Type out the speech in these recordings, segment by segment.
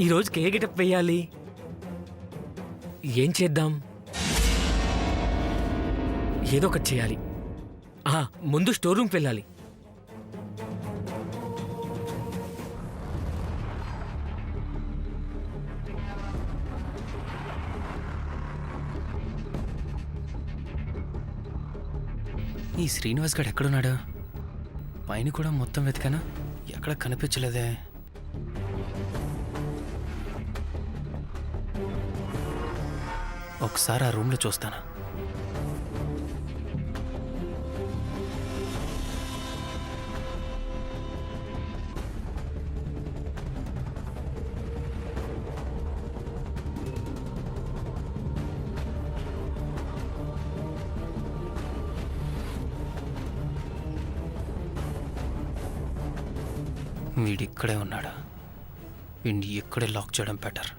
ఈరోజు ఏ గెటప్ వేయాలి? ఏం చేద్దాం? ఏదో ఒకటి చేయాలి. ముందు స్టోర్ రూమ్కి వెళ్ళాలి. ఈ శ్రీనివాస్ గడు ఎక్కడున్నాడు? పైన కూడా మొత్తం వెతికానా, ఎక్కడ కనిపించలేదే. ఒకసారి ఆ రూమ్లో చూస్తాను. వీడిక్కడే ఉన్నాడా? వీడిని ఇక్కడే లాక్ చేయడం బెటర్.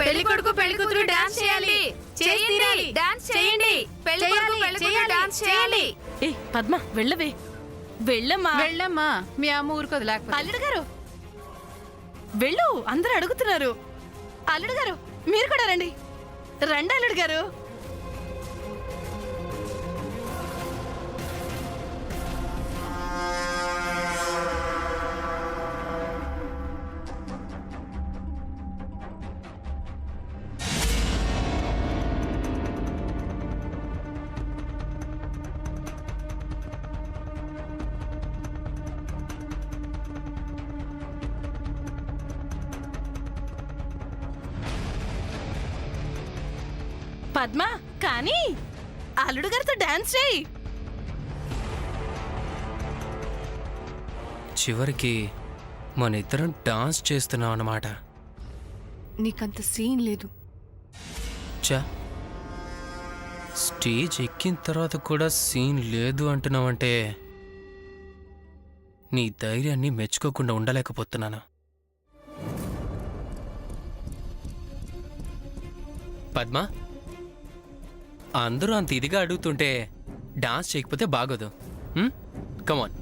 పెళ్ళికొడుకు పెళ్ళికూతురు డాన్స్ చేయాలి. చేయాలి, డాన్స్ చేయండి. పెళ్ళికొడుకు పెళ్ళికూతురు డాన్స్ చేయాలి. ఏ పద్మ వెళ్ళవే, వెళ్ళమ్మా. వెళ్ళమ్మా, మీ అమ్మ ఊరుకోదు. లేకపోతే అల్లుడు గారు వెళ్ళు, అందరూ అడుగుతున్నారు. అల్లుడు గారు మీరు కూడా రండి. రండి అల్లుడు గారు. పద్మ కానీ అల్లుడు గారితో డాన్స్ చేయి. చివరికి మన ఇద్దరం డాన్స్ చేస్తున్నాం అన్నమాట. నీకంత సీన్ లేదు. చా, స్టేజ్ ఎక్కిన తర్వాత కూడా సీన్ లేదు అంటున్నావంటే నీ ధైర్యాన్ని మెచ్చుకోకుండా ఉండలేకపోతున్నాను. పద్మ, అందరూ అంత ఇదిగా అడుగుతుంటే డాన్స్ చేయకపోతే బాగోదు. కమాన్.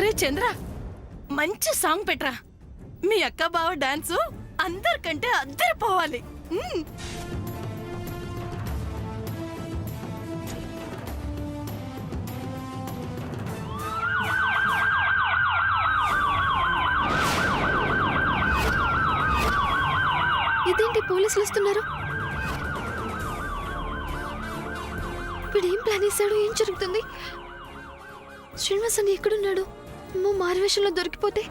రే చంద్ర, మంచి సాంగ్ పెట్టరా. మీ అక్క బావ డాన్సు అందరికంటే అద్దరిపోవాలి. ఇదేంటి పోలీసులు వస్తున్నారు? ఇప్పుడు ఏం ప్లాన్ వేశాడు? ఏం జరుగుతుంది? శ్రీనివాస్ అని ఎక్కడున్నాడు? అమ్మో, మారువేషంలో దొరికిపోతే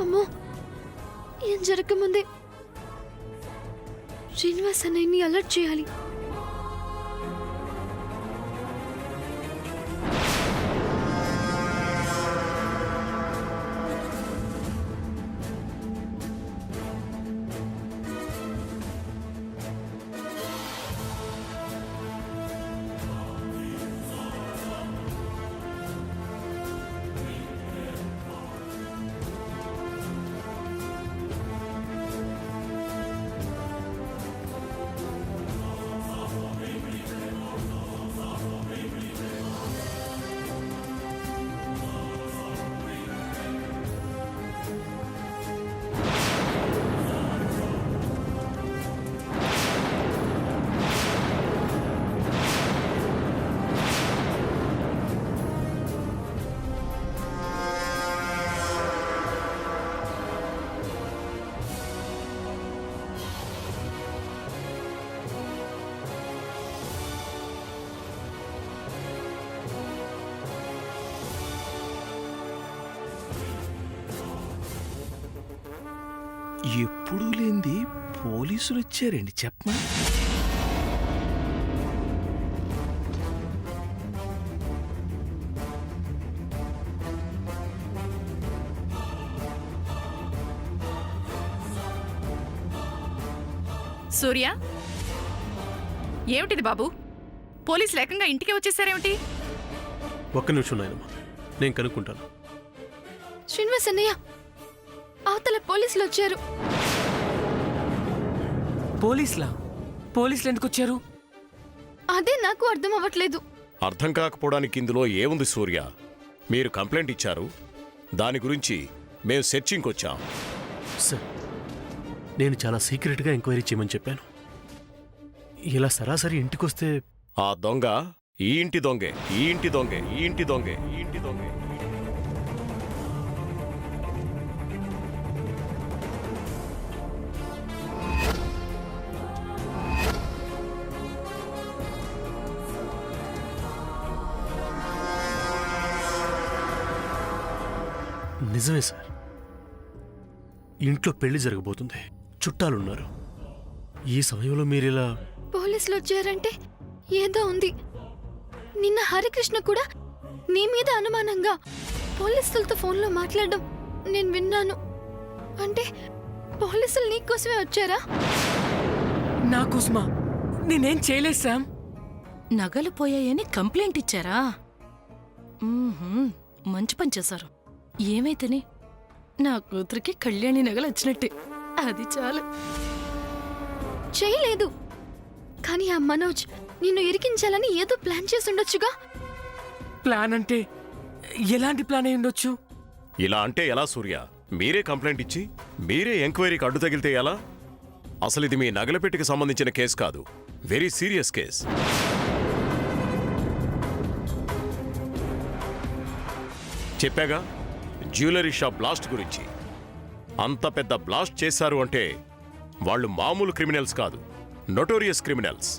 అమ్మో, ఏం జరగకముందే శ్రీనివాస్ అన్నయ్యని అలర్ట్ చేయాలి. ఎప్పుడూ లేంది పోలీసులు వచ్చారండి. చెప్పమా. సూర్య, ఏమిటిది బాబు? పోలీసులు ఏకంగా ఇంటికి వచ్చేసారేమిటి? ఒక్క నిమిషం నాయనమ్మా, నేను కనుక్కుంటాను. శ్రీనివాస్ అన్నయ్య, అవతల పోలీసులు వచ్చారు. పోలీసులు ఎందుకు వచ్చారు? అదే నాకు అర్థం అవ్వట్లేదు. అర్థం కాకపోవడానికి ఇందులో ఏముంది సూర్య? మీరు కంప్లైంట్ ఇచ్చారు, దాని గురించి మేము సెర్చింగ్కి వచ్చాం. సార్, నేను చాలా సీక్రెట్గా ఎంక్వైరీ చేయమని చెప్పాను. ఇలా సరాసరి ఇంటికొస్తే ఆ దొంగ ఈ ఇంటి దొంగే, ఈ ఇంటి దొంగే, ఈ ఇంటి దొంగే, ఈ ఇంటి దొంగే. నిజమే సార్. ఇంట్లో పెళ్లి జరగబోతుంది, చుట్టాలున్నారు. ఈ సమయంలో మీరిలా పోలీసులు వచ్చారంటే ఏదో ఉంది. నిన్న హరికృష్ణ కూడా నీ మీద అనుమానంగా పోలీసులతో ఫోన్లో మాట్లాడడం నేను విన్నాను. అంటే పోలీసులు నీకోసమే వచ్చారా? నా కోసమా? నేనేం చేయలేదు శామ్. నగలు పోయాయని కంప్లైంట్ ఇచ్చారా? మంచి పని చేశారు. ఏమైతేనే నా కూతురికి కళ్యాణి నగలు వచ్చినట్టే, అది చాలు. చేయలేదు, కానీ ఆ మనోజ్ నిన్ను ఇరికించాలని ఏదో ప్లాన్ చేసి ఉండొచ్చుగా. ప్లాన్ అంటే ఎలాంటి ప్లాన్ అయి ఉండొచ్చు? ఇలా అంటే ఎలా సూర్య? మీరే కంప్లైంట్ ఇచ్చి మీరే ఎంక్వైరీకి అడ్డు తగిలితే ఎలా? అసలు ఇది మీ నగలపెట్టికి సంబంధించిన కేసు కాదు, వెరీ సీరియస్ కేస్. చెప్పాగా, జ్యువెలరీ షాప్ బ్లాస్ట్ గురించి. అంత పెద్ద బ్లాస్ట్ చేశారు అంటే వాళ్ళు మామూలు క్రిమినల్స్ కాదు, నోటోరియస్ క్రిమినల్స్.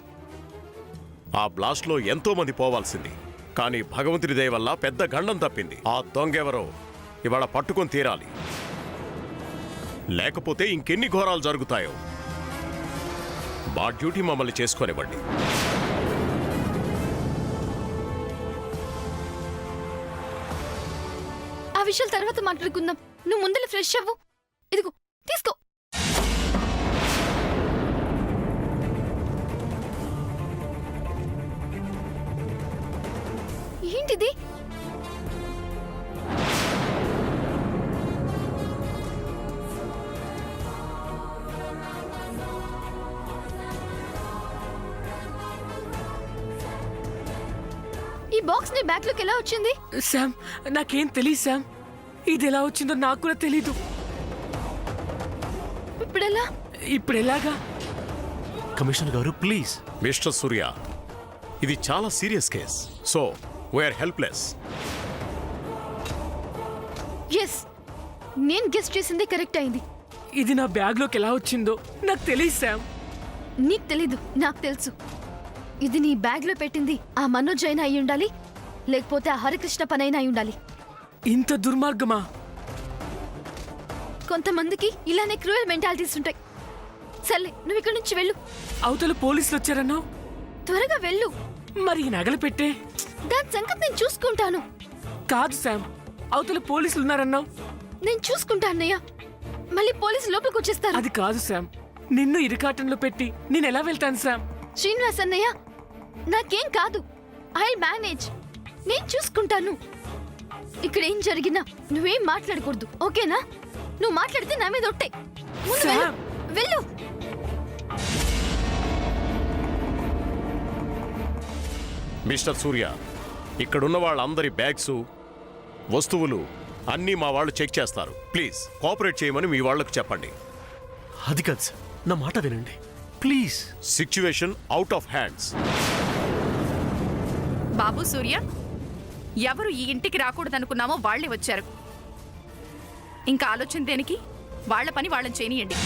ఆ బ్లాస్ట్లో ఎంతో మంది పోవాల్సింది, కానీ భగవంతుడి దయ వల్ల పెద్ద గండం తప్పింది. ఆ దొంగెవరో ఇవాళ పట్టుకొని తీరాలి, లేకపోతే ఇంకెన్ని ఘోరాలు జరుగుతాయో. మా డ్యూటీ మమ్మల్ని చేసుకోనివ్వండి. ఆ విషయాలు తర్వాత మాట్లాడుకుందాం. నువ్వు ముందర ఫ్రెష్ అవ్వు. ఇదిగో తీసుకో. ఏంటిది? ఈ బాక్స్ నీ బ్యాగ్ లోకి ఎలా వచ్చింది? శామ్, నాకేం తెలియదు శామ్. ఇది ఎలా వచ్చిందో నాకు కూడా తెలీదు. ఇప్పుడెలా? ఇప్పుడు ఎలాగా? కమిషనర్ గారు ప్లీజ్. మిస్టర్ సూర్య, ఇది చాలా serious case, so we are helpless. Yes, నేను గెస్ట్ చేసింది కరెక్ట్ అయింది. ఇది నా బ్యాగ్లోకి ఎలా వచ్చిందో నాకు తెలియదు శామ్. నీకు తెలీదు, నాకు తెలుసు. ఇది నీ బ్యాగ్ లో పెట్టింది ఆ మనోజ్ అయినా అయి ఉండాలి, లేకపోతే ఆ హరికృష్ణ పనైనా అయి ఉండాలి. ఇంత దుర్మార్గమా? కొంతమందికి ఇలానే క్రూయల్ మెంటాలిటీస్ ఉంటాయి. సర్లే, నువ్వు ఇక్కడి నుంచి వెళ్ళు. అవతల పోలీసులు వచ్చారన్నావు, త్వరగా వెళ్ళు. మరి ఈ నగలు పెట్టే? దాని సంగతి నేను చూసుకుంటాను. కాదు శామ్, అవతల పోలీసులు ఉన్నారన్నావు. నేను చూసుకుంటా అన్నయ్య. మళ్ళీ పోలీసు లోపలికి వచ్చేస్తారు. అది కాదు శామ్, నిన్ను ఇరుకాటంలో పెట్టి నేను ఎలా వెళ్తాను శామ్? శ్రీనివాస్ అన్నయ్య, నాకేం కాదు. I manage. నేను చూసుకుంటాను. ఇక్కడ ఏం జరిగినా నువ్వేం మాట్లాడకూడదు, ఓకేనా? నువ్వు మాట్లాడితే నా మీద ఒట్టే. ముందు వెళ్ళు. శామ్! వెళ్ళు. మిస్టర్ సూర్య, ఇక్కడున్న వాళ్ళందరి బ్యాగ్స్, వస్తువులు అన్నీ మా వాళ్ళు చెక్ చేస్తారు. ప్లీజ్ కోఆపరేట్ చేయమని మీ వాళ్లకు చెప్పండి. అది కాదు సార్, నా మాట వినండి please. Situation out of hands. బాబు సూర్య, ఎవరు ఈ ఇంటికి రాకూడదనుకున్నామో వాళ్లే వచ్చారు. ఇంకా ఆలోచన దేనికి? వాళ్ల పని వాళ్ళని చేయనియండి.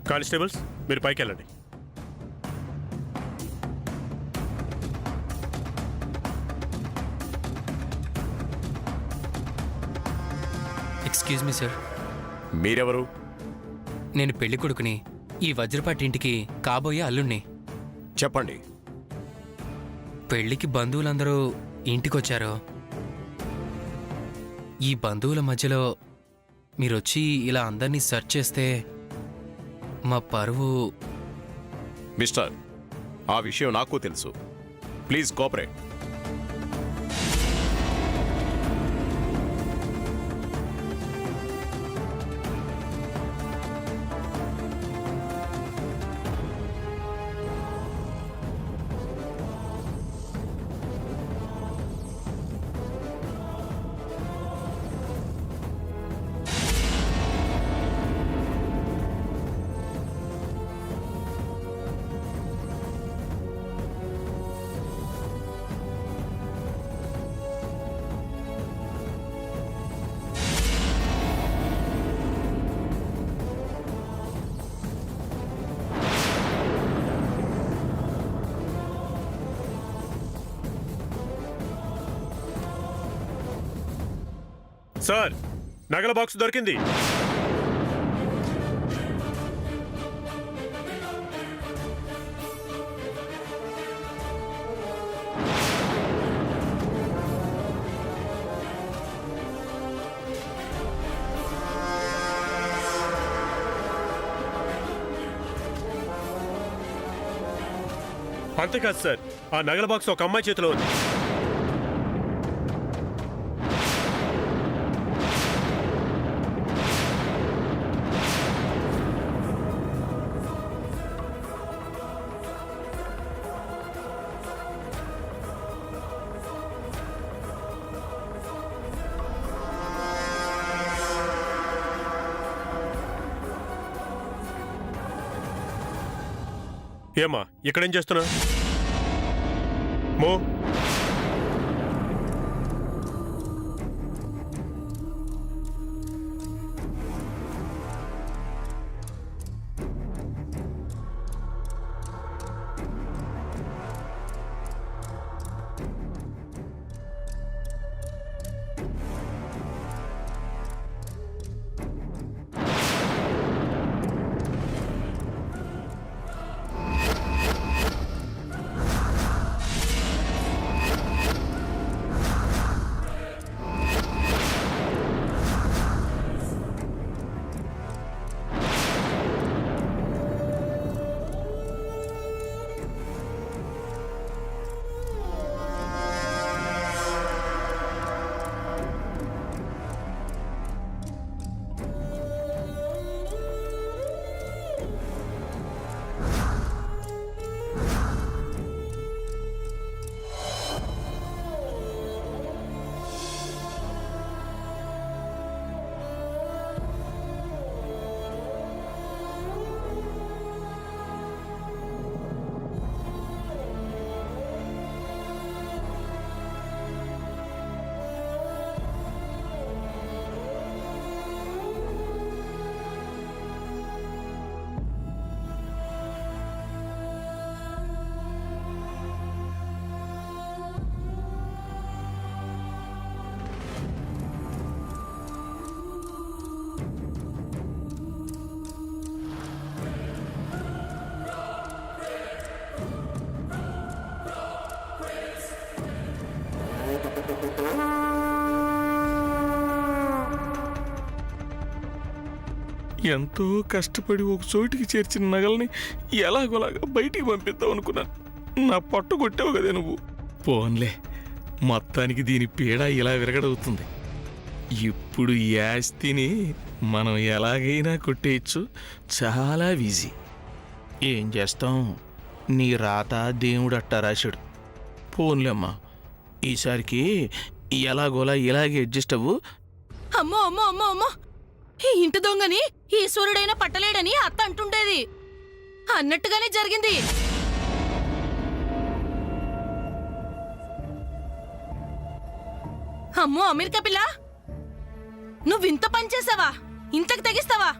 కానిస్టేబుల్స్, మీరు పైకి వెళ్ళండి. Excuse me sir. మీరెవరు? నేను పెళ్లి కొడుకుని, ఈ వజ్రపాటి ఇంటికి కాబోయే అల్లుణ్ణి. చెప్పండి. పెళ్లికి బంధువులందరూ ఇంటికొచ్చారు. ఈ బంధువుల మధ్యలో మీరొచ్చి ఇలా అందరినీ సెర్చ్ చేస్తే మా పరువు. మిస్టర్, ఆ విషయం నాకు తెలుసు. Please cooperate. సార్, నగల బాక్స్ దొరికింది. అంతేకాదు సార్, ఆ నగల బాక్స్ ఒక అమ్మాయి చేతిలో ఉంది. ఏమ్మా, ఇక్కడేం చేస్తున్నా? మో, ఎంతో కష్టపడి ఒక చోటికి చేర్చిన నగల్ని ఎలాగోలాగా బయటికి పంపిద్దాం అనుకున్నాను. నా పట్టు కొట్టావు కదే నువ్వు. పోన్లే, మొత్తానికి దీని పీడ ఇలా విరగడవుతుంది. ఇప్పుడు ఈ ఆస్తిని మనం ఎలాగైనా కొట్టేయచ్చు. చాలా ఈజీ. ఏం చేస్తాం, నీ రాత దేవుడు అట్టా రాశాడు. పోన్లేమ్మా, ఈసారికి ఎలాగోలా ఇలాగే అడ్జస్ట్ అవ్వు. అమ్మో అమ్మో అమ్మో అమ్మో, ఈ ఇంటి దొంగని ఈశ్వరుడైనా పట్టలేడని అత్త అంటుండేది. అన్నట్టుగానే జరిగింది. అమ్మో అమెరికా పిల్ల, నువ్వింత పని చేసావా? ఇంతకు తెగిస్తావా?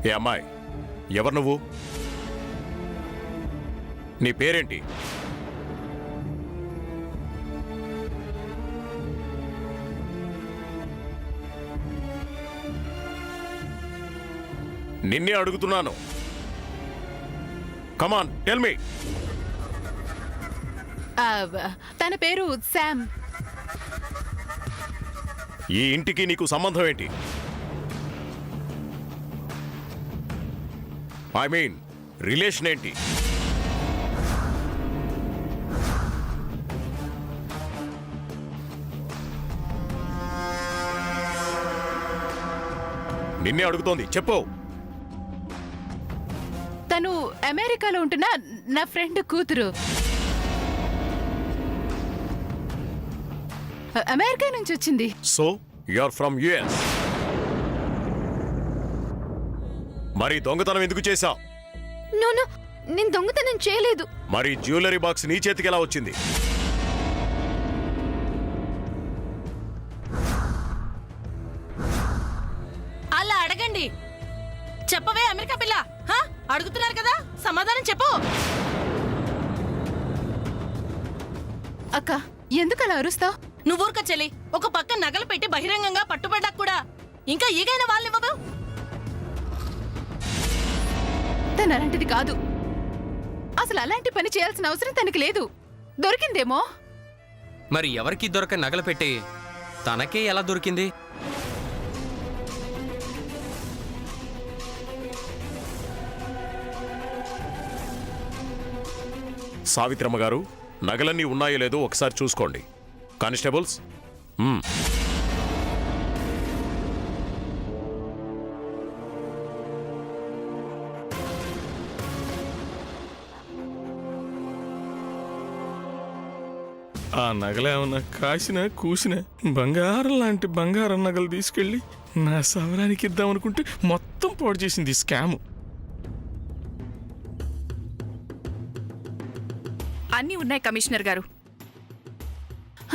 ఏ అమ్మాయి, ఎవరు నువ్వు? నీ పేరేంటి? నిన్నే అడుగుతున్నాను. Come on tell me. తన పేరు శామ్. ఈ ఇంటికి నీకు సంబంధం ఏంటి? ఐ మీన్ రిలేషన్ ఏంటి? నిన్నే అడుగుతోంది, చెప్పు. తను అమెరికాలో ఉంటున్న నా ఫ్రెండ్ కూతురు. అమెరికా నుంచి వచ్చింది. So you are from US. మరి దొంగతనం ఎందుకు చేశావు? నో నేను దొంగతనం చేయలేదు. మరి జ్యువెలరీ బాక్స్ నీ చేతికి ఎలా వచ్చింది? అలా అడగండి. చెప్పవే అమెరికా పిల్ల. హా? అడుగుతున్నారు కదా, సమాధానం చెప్పు. అక్క ఎందుకు అలా అరుస్తావు? నువ్వు ఊరుక చెల్లి. ఒక పక్క నగలు పెట్టి బహిరంగంగా పట్టుబడ్డాక కూడా ఇంకా ఈగైన వాళ్ళివ్వదు. తను అలాంటిది కాదు. అసలు అలాంటి పని చేయాల్సిన అవసరం తనకి లేదు. దొరికిందేమో. మరి ఎవరికి దొరక నగలు పెట్టి తనకే ఎలా దొరికింది? సావిత్రమ్మ గారు, నగలన్నీ ఉన్నాయో లేదో ఒకసారి చూసుకోండి. కానిస్టేబుల్స్. ఆ నగలేమన్నా కాసిన కూసిన బంగారం లాంటి బంగారం నగలు తీసుకెళ్ళి నా సవరానికి ఇద్దామనుకుంటే మొత్తం పాడు చేసింది స్కాము. అన్నీ ఉన్నాయి కమిషనర్ గారు.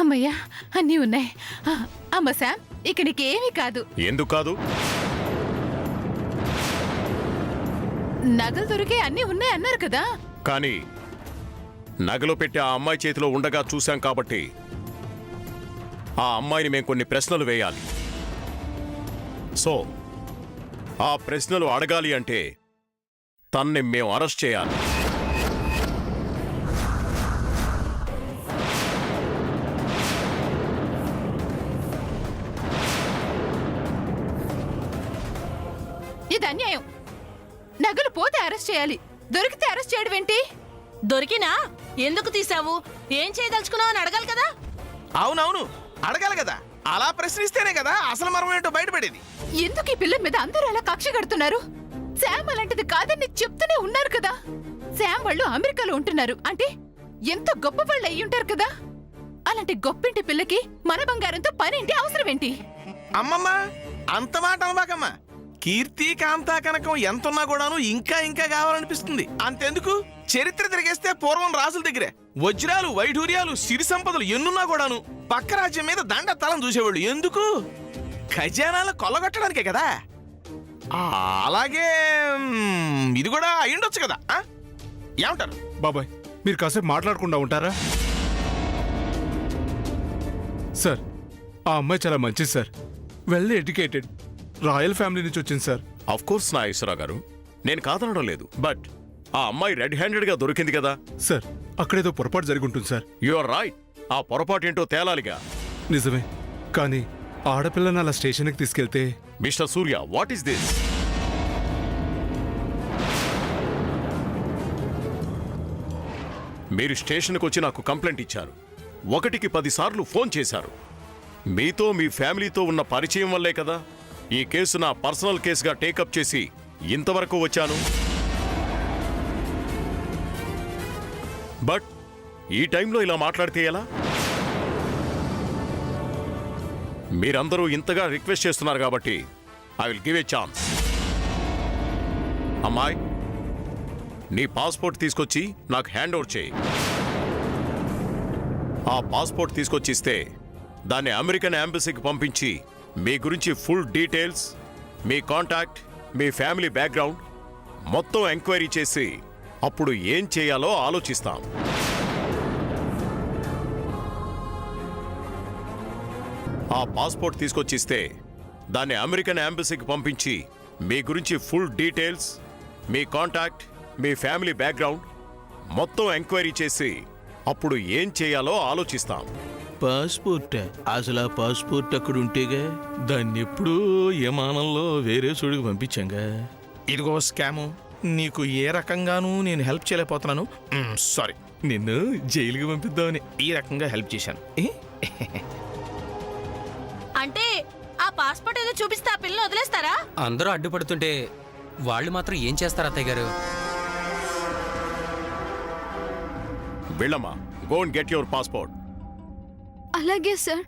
అమ్మయ్యా, అన్నీ ఉన్నాయి. అమ్మ శామ్, ఇక నీకేమీ కాదు. ఎందుకు కాదు? నగలు దొరికే అన్నీ ఉన్నాయి అన్నారు కదా. కానీ నగలు పెట్టి ఆ అమ్మాయి చేతిలో ఉండగా చూశాం కాబట్టి ఆ అమ్మాయిని మేము కొన్ని ప్రశ్నలు వేయాలి. సో ఆ ప్రశ్నలు అడగాలి అంటే తన్ని మేము అరెస్ట్ చేయాలి. ఇది అన్యాయం. నగలు పోతే అరెస్ట్ చేయాలి, దొరికితే అరెస్ట్ చేయడం ఏంటి? దొరికినా ఎందుకు తీసావు, ఏం చేయదలుచుకున్నావు అని అడగాలి కదా. అవునవును, అడగాలి కదా. అలా ప్రశ్నిస్తేనే కదా అసలు మర్మం ఏంటో బయటపడేది. ఎందుకు ఈ పిల్ల మీద అందరూ అలా కక్ష కడుతున్నారు? శామ్ అలాంటిది కాదని చెప్తూనే ఉన్నారు కదా. శామ్ వాళ్ళు అమెరికాలో ఉంటున్నారు అంటే ఎంతో గొప్ప వాళ్ళు అయ్యి ఉంటారు కదా. అలాంటి గొప్పింటి పిల్లకి మన బంగారంతో పనేంటి, అవసరం ఏంటి? అమ్మమ్మ, అంత మాట అనబాకమ్మా. కీర్తి, కాంతా, కనకం ఎంతున్నా కూడాను ఇంకా ఇంకా కావాలనిపిస్తుంది. అంతెందుకు, చరిత్ర తిరిగేస్తే పూర్వం రాజుల దగ్గరే వజ్రాలు, వైఢూర్యాలు, సిరి సంపదలు ఎన్నున్నా కూడాను పక్క రాజ్యం మీద దండ తలం చూసేవాళ్ళు. ఎందుకు? ఖజానాలు కొల్లగొట్టడానికే కదా. అలాగే ఇది కూడా అయ్యుండొచ్చు కదా. ఏమంటారు బాబాయ్? మీరు కాసేపు మాట్లాడకుండా ఉంటారా? సార్, ఆ అమ్మాయి చాలా మంచిది sir. Well educated, royal family నుంచి వచ్చింది సార్. ఆఫ్ కోర్స్ నాగేశ్వరరావు గారు, నేను కాదనడం లేదు. బట్ ఆ అమ్మాయి రెడ్ హ్యాండెడ్ గా దొరికింది కదా. సార్, అక్కడేదో పొరపాటు జరిగి ఉంటుంది సార్. You are right. ఆ పొరపాటు ఏంటో తేలాలిగా. నిజమే, కానీ ఆడపిల్లని అలా స్టేషన్కి తీసుకెళ్తే... mister Surya, what is this? మీరు స్టేషన్కి వచ్చి నాకు కంప్లైంట్ ఇచ్చారు. 1కి 10 సార్లు ఫోన్ చేశారు. మీతో మీ ఫ్యామిలీతో ఉన్న పరిచయం వల్లే కదా ఈ కేసు నా పర్సనల్ కేసుగా టేకప్ చేసి ఇంతవరకు వచ్చాను. బట్ ఈ టైంలో ఇలా మాట్లాడితే ఎలా? మీరందరూ ఇంతగా రిక్వెస్ట్ చేస్తున్నారు కాబట్టి I will give a chance. అమ్మాయి, నీ పాస్పోర్ట్ తీసుకొచ్చి నాకు హ్యాండ్ ఓవర్ చేయి. ఆ పాస్పోర్ట్ తీసుకొచ్చిస్తే దాన్ని అమెరికన్ ఎంబసీకి పంపించి మీ గురించి ఫుల్ డీటెయిల్స్, మీ కాంటాక్ట్, మీ ఫ్యామిలీ బ్యాక్గ్రౌండ్ మొత్తం ఎంక్వైరీ చేసి అప్పుడు ఏం చేయాలో ఆలోచిస్తాం. ఆ పాస్పోర్ట్ తీసుకొచ్చిస్తే దాన్ని అమెరికన్ ఎంబసీకి పంపించి మీ గురించి ఫుల్ డీటెయిల్స్, మీ కాంటాక్ట్, మీ ఫ్యామిలీ బ్యాక్గ్రౌండ్ మొత్తం ఎంక్వైరీ చేసి అప్పుడు ఏం చేయాలో ఆలోచిస్తాం. పాస్పోర్ట్ అసలు ఆ పాస్పోర్ట్ అక్కడ ఉంటేగా దాన్ని ఎప్పుడూ విమానంలో వేరే చోటుకి పంపించాంగా. ఇదిగో స్కాము, నీకు ఏ రకంగానూ నేను హెల్ప్ చేయలేకపోతున్నాను. సారీ, నిన్ను జైలుకి పంపిద్దామని ఈ రకంగా హెల్ప్ చేశాను. అంటే ఆ పాస్పోర్ట్ ఏదో చూపిస్తే ఆ పిల్లని వదిలేస్తారా? అందరూ అడ్డుపడుతుంటే వాళ్ళు మాత్రం ఏం చేస్తారు అత్తయ్య గారు? వెళ్ళమ్మా, go and get your passport. అలాగే సార్.